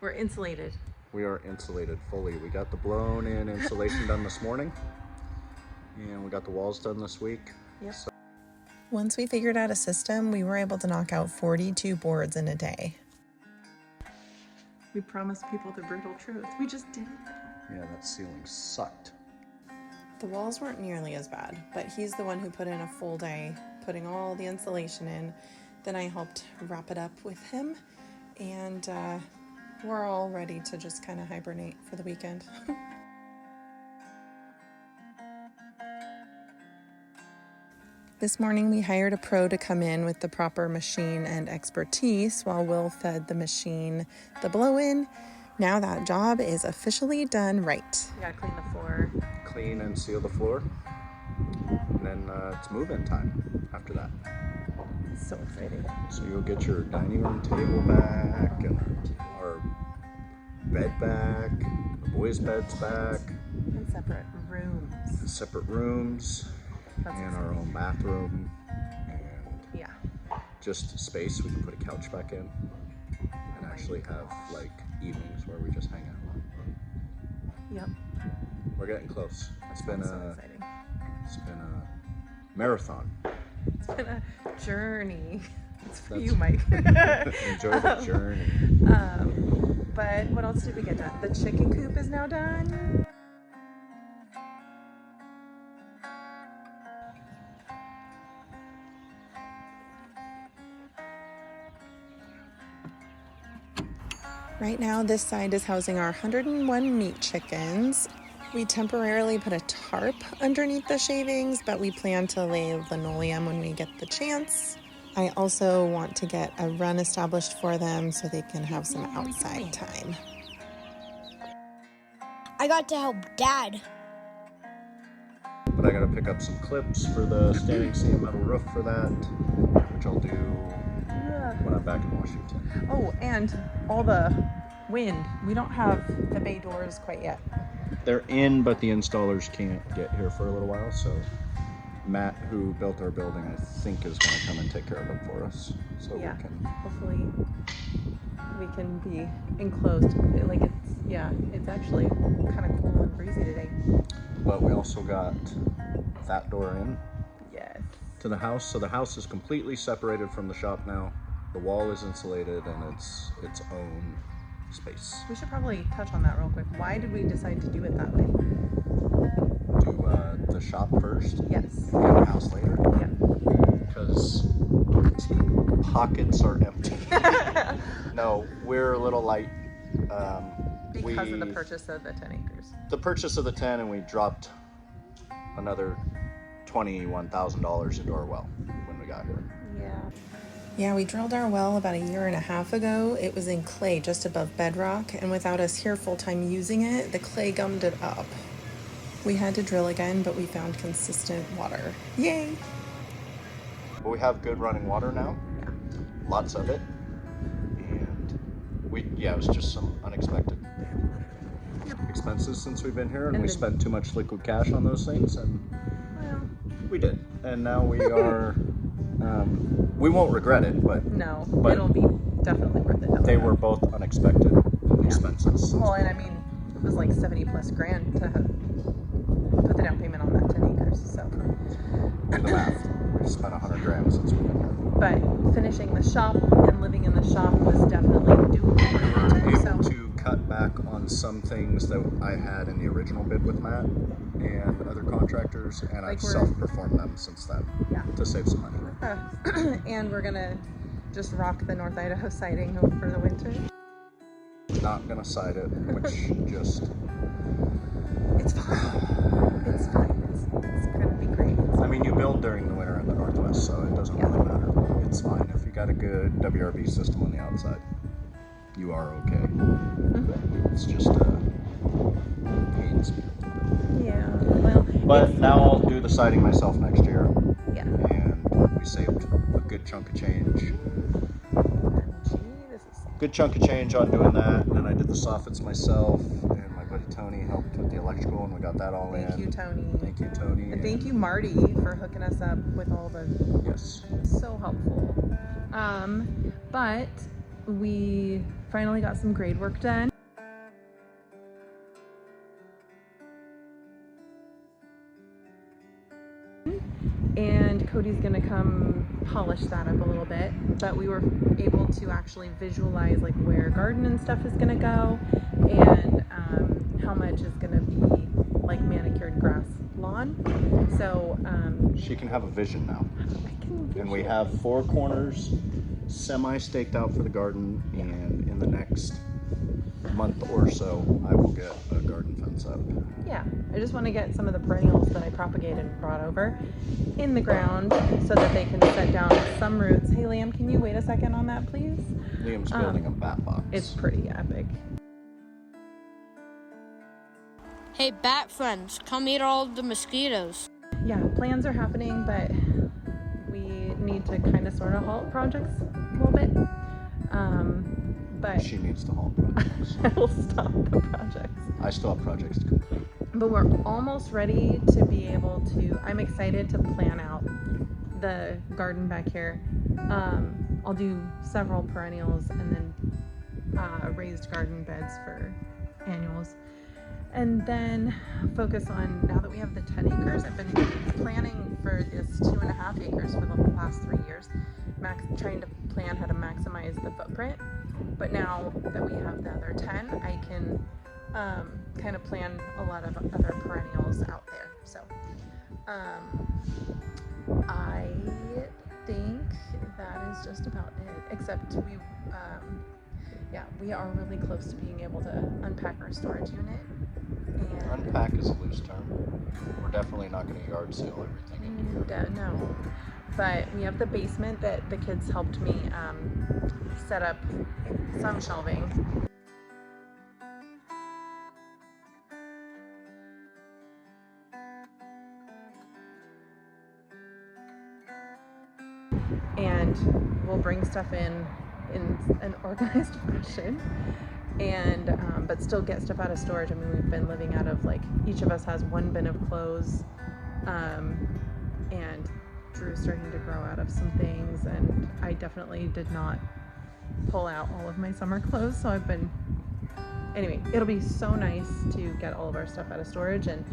We're insulated. We are insulated fully. We got the blown in insulation done this morning, and we got the walls done this week. Yep. So Once we figured out a system, we were able to knock out 42 boards in a day. We promised people the brutal truth. We just didn't. yeah, that ceiling sucked. The walls weren't nearly as bad, but he's the one who put in a full day putting all the insulation in. Then I helped wrap it up with him, and we're all ready to just kind of hibernate for the weekend. This morning we hired a pro to come in with the proper machine and expertise while Will fed the machine the blow-in. Now that job is officially done right. We gotta clean the floor. Clean and seal the floor, and then it's move-in time after that. So exciting. So you'll get your dining room table back, and our bed back, the boys' beds back, And separate rooms. separate rooms, That's and our own bathroom, and Yeah. just space we can put a couch back in, and actually have like evenings where we just hang out. Yep. We're getting close. It's been So a exciting. marathon. It's been a journey. It's for That's- you, Mike. Enjoy the journey. But what else did we get done? The chicken coop is now done. Right now, this side is housing our 101 meat chickens. We temporarily put a tarp underneath the shavings, but we plan to lay linoleum when we get the chance. I also want to get a run established for them so they can have some outside time. I got to help Dad. But I gotta pick up some clips for the standing seam metal roof for that, which I'll do when I'm back in Washington. Oh, and all the wind. We don't have the bay doors quite yet. They're in, but the installers can't get here for a little while, so Matt, who built our building, I think is gonna come and take care of them for us. So Yeah. we can, Hopefully we can be enclosed. Like it's actually kind of cool and breezy today. but we also got that door in Yes. to the house. So the house is completely separated from the shop now. The wall is insulated and it's its own space. We should probably touch on that real quick. Why did we decide to do it that way? Do the shop first Yes. and the house later, Yeah. because pockets are empty. No, we're a little light. Because of the purchase of the 10 acres. The purchase of the 10, and we dropped another $21,000 into our well when we got here. Yeah. Yeah, we drilled our well about 1.5 years ago. It was in clay just above bedrock, and without us here full-time using it, the clay gummed it up. We had to drill again, but we found consistent water. Yay! But we have good running water now, lots of it, and it was just some unexpected expenses since we've been here, and we spent too much liquid cash on those things, and we did. And now we are, we won't regret it, but No, But it'll be definitely worth it. they were both unexpected expenses. Well, and I mean, it was like 70+ grand to put the down payment on that 10 acres. So, Do the math. We spent $100,000 since we've been here. but finishing the shop and living in the shop was definitely doable. Able So, to cut back on some things that I had in the original bid with Matt and other contractors, and Like I've we're- self-performed them since then Yeah. to save some money. and we're gonna just rock the North Idaho siding for the winter. Not gonna side it, which just, It's fine. It's fine. It's gonna be great. I mean, you build during the winter in the Northwest, so it doesn't really matter. It's fine if you got a good WRB system on the outside. You are okay. It's just pains me. Yeah. Well. But now I'll do the siding myself next year, Yeah. and we saved a good chunk of change. Gee, this is. Good chunk of change on doing that, and then I did the soffits myself, and my buddy Tony helped with the electrical, and we got that all in. Thank you, Tony. Thank you, Tony. And thank you, Marty, for hooking us up with all the. Yes. So helpful. But we finally got some grade work done. And Cody's gonna come polish that up a little bit, but we were able to actually visualize like where garden and stuff is gonna go, and how much is gonna be like manicured grass lawn. So she can have a vision now. I can And we have 4 corners semi staked out for the garden, and in the next month or so I will get a garden fence up. Yeah, I just want to get some of the perennials that I propagated and brought over in the ground so that they can set down some roots. Hey Liam, can you wait a second on that, please? Liam's building a bat box. It's pretty epic. Hey, bat friends, come eat all the mosquitoes. Yeah, plans are happening, but we need to kind of sort of halt projects a little bit. But She needs to halt projects. I will stop the projects. I still have projects to complete. But we're almost ready to be able to, I'm excited to plan out the garden back here. I'll do several perennials and then raised garden beds for annuals. And then focus on, now that we have the 10 acres, I've been planning for this 2.5 acres for the last 3 years, trying to plan how to maximize the footprint. But now that we have the other 10, I can kind of plan a lot of other perennials out there. So I think that is just about it, except we are really close to being able to unpack our storage unit. And Unpack is a loose term. We're definitely not going to yard sale everything into here. no, but we have the basement that the kids helped me set up some shelving. And we'll bring stuff in an organized fashion, and but still get stuff out of storage. I mean, we've been living out of, like, each of us has one bin of clothes, and Drew's starting to grow out of some things, and I definitely did not pull out all of my summer clothes, so I've been, anyway, it'll be so nice to get all of our stuff out of storage and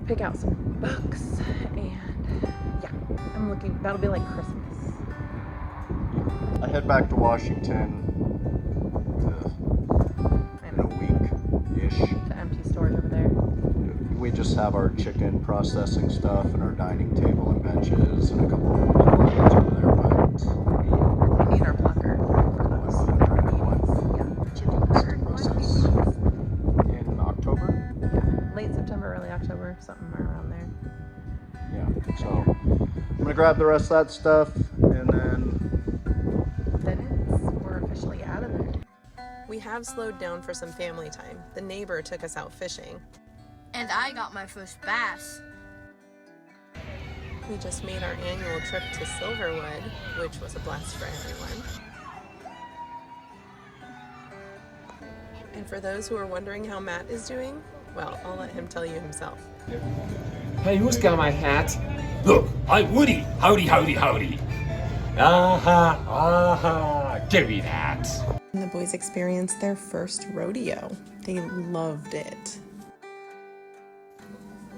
pick out some books, and yeah, I'm looking, that'll be like Christmas. I head back to Washington in a week-ish. To empty storage over there. We just have our chicken processing stuff and our dining table and benches and a couple of other items over there, but We need our plucker for those. chicken process in October. Yeah, late September, early October, something around there. Yeah, so I'm gonna grab the rest of that stuff, and then We're officially out of there. We have slowed down for some family time. The neighbor took us out fishing. And I got my first bass. We just made our annual trip to Silverwood, which was a blast for everyone. And for those who are wondering how Matt is doing, well, I'll let him tell you himself. Hey, who's got my hat? Look, I'm Woody. Howdy, howdy, howdy. Give me that. And the boys experienced their first rodeo. They loved it.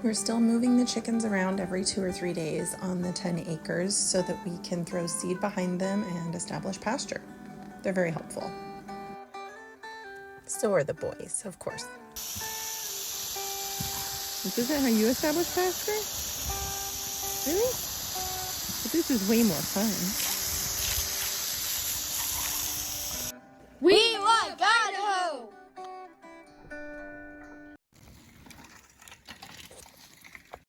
We're still moving the chickens around every 2 or 3 days on the 10 acres so that we can throw seed behind them and establish pasture. They're very helpful. So are the boys, of course. This isn't how you establish pasture? Really? But this is way more fun.